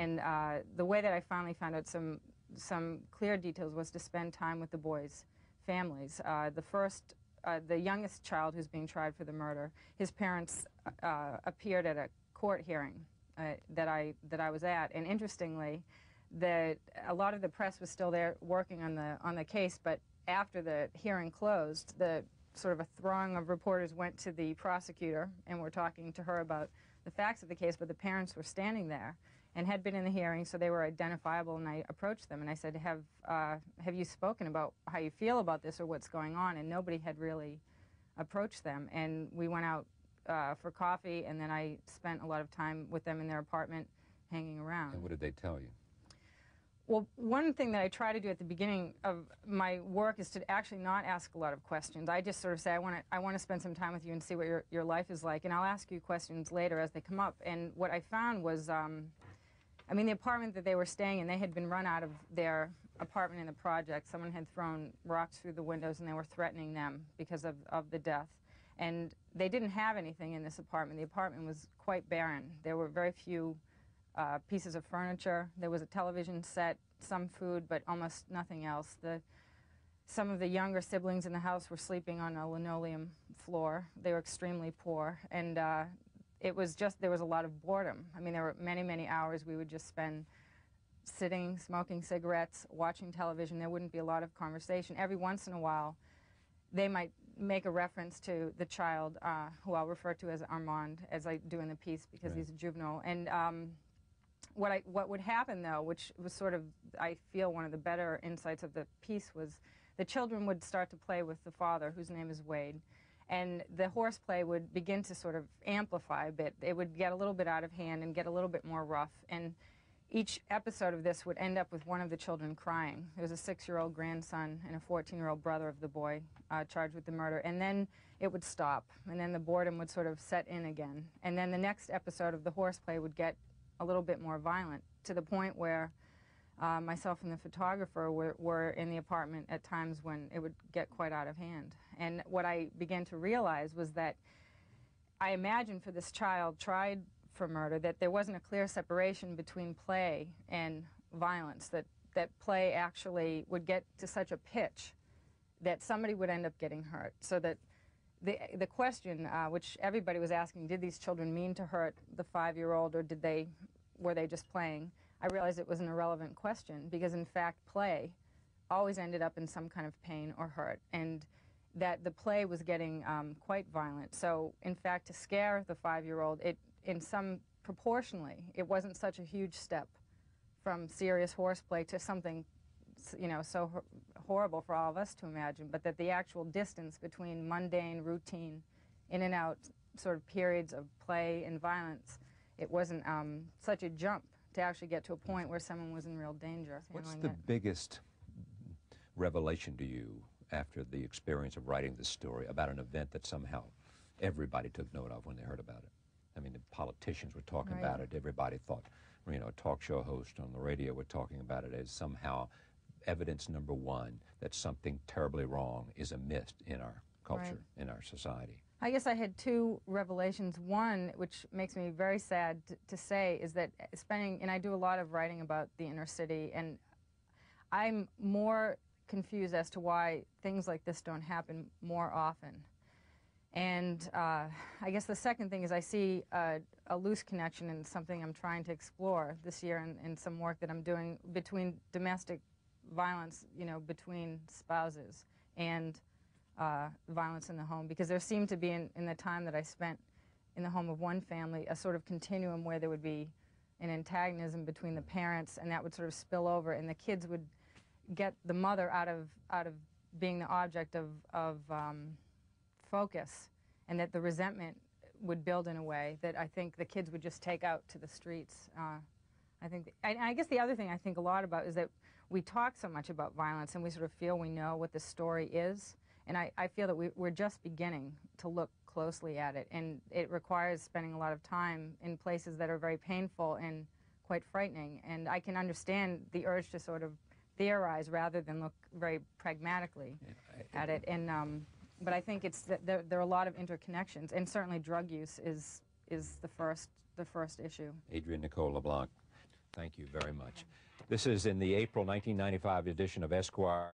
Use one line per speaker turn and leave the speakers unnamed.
And the way that I finally found out some clear details was to spend time with the boys' families. The youngest child who's being tried for the murder, his parents appeared at a court hearing that I was at, and interestingly, a lot of the press was still there working on the case, but after the hearing closed, the sort of a throng of reporters went to the prosecutor and were talking to her about the facts of the case, but the parents were standing there and had been in the hearing, so they were identifiable, and I approached them and I said, have you spoken about how you feel about this or what's going on? And nobody had really approached them, and we went out for coffee, and then I spent a lot of time with them in their apartment hanging around.
And what did they tell you?
Well, one thing that I try to do at the beginning of my work is to actually not ask a lot of questions. I just sort of say, I want to spend some time with you and see what your life is like, and I'll ask you questions later as they come up. And what I found was, I mean, the apartment that they were staying in, they had been run out of their apartment in the project. Someone had thrown rocks through the windows, and they were threatening them because of the death. And they didn't have anything in this apartment. The apartment was quite barren. There were very few pieces of furniture. There was a television set, some food, but almost nothing else. Some of the younger siblings in the house were sleeping on a linoleum floor. They were extremely poor, and it was just, there was a lot of boredom. I mean, there were many, many hours we would just spend sitting, smoking cigarettes, watching television. There wouldn't be a lot of conversation. Every once in a while, they might make a reference to the child, who I'll refer to as Armand, as I do in the piece, because he's a juvenile. And what would happen, though, which was sort of, I feel, one of the better insights of the piece, was the children would start to play with the father, whose name is Wade, and the horseplay would begin to sort of amplify a bit. It would get a little bit out of hand and get a little bit more rough, and each episode of this would end up with one of the children crying. There was a 6-year-old grandson and a 14-year-old brother of the boy charged with the murder, and then it would stop, and then the boredom would sort of set in again, and then the next episode of the horseplay would get a little bit more violent, to the point where myself and the photographer were in the apartment at times when it would get quite out of hand. And what I began to realize was that I imagined for this child tried for murder that there wasn't a clear separation between play and violence, that play actually would get to such a pitch that somebody would end up getting hurt. So that the question, which everybody was asking, did these children mean to hurt the 5-year-old, or were they just playing? I realized it was an irrelevant question, because in fact play always ended up in some kind of pain or hurt, and that the play was getting quite violent. So in fact, to scare the 5-year-old, proportionally, it wasn't such a huge step from serious horseplay to something, you know, so horrible for all of us to imagine, but that the actual distance between mundane, routine, in and out sort of periods of play and violence, it wasn't such a jump to actually get to a point where someone was in real danger.
What's the biggest revelation to you after the experience of writing this story about an event that somehow everybody took note of when they heard about it? I mean, the politicians were talking about it. Everybody thought, you know, a talk show host on the radio were talking about it as somehow evidence number one that something terribly wrong is amiss in our culture, in our society.
I guess I had two revelations. One, which makes me very sad to say, is that and I do a lot of writing about the inner city, and I'm more confused as to why things like this don't happen more often. And I guess the second thing is I see a loose connection in something I'm trying to explore this year in some work that I'm doing between domestic violence, you know, between spouses, and violence in the home, because there seemed to be in the time that I spent in the home of one family a sort of continuum where there would be an antagonism between the parents, and that would sort of spill over, and the kids would get the mother out of being the object of focus, and that the resentment would build in a way that I think the kids would just take out to the streets. I guess the other thing I think a lot about is that we talk so much about violence, and we sort of feel we know what the story is, and I feel that we're just beginning to look closely at it, and it requires spending a lot of time in places that are very painful and quite frightening, and I can understand the urge to sort of theorize rather than look very pragmatically at it. And but I think it's that there are a lot of interconnections, and certainly drug use is the first issue.
Adrian Nicole LeBlanc, Thank you very much. This is in the April 1995 edition of Esquire.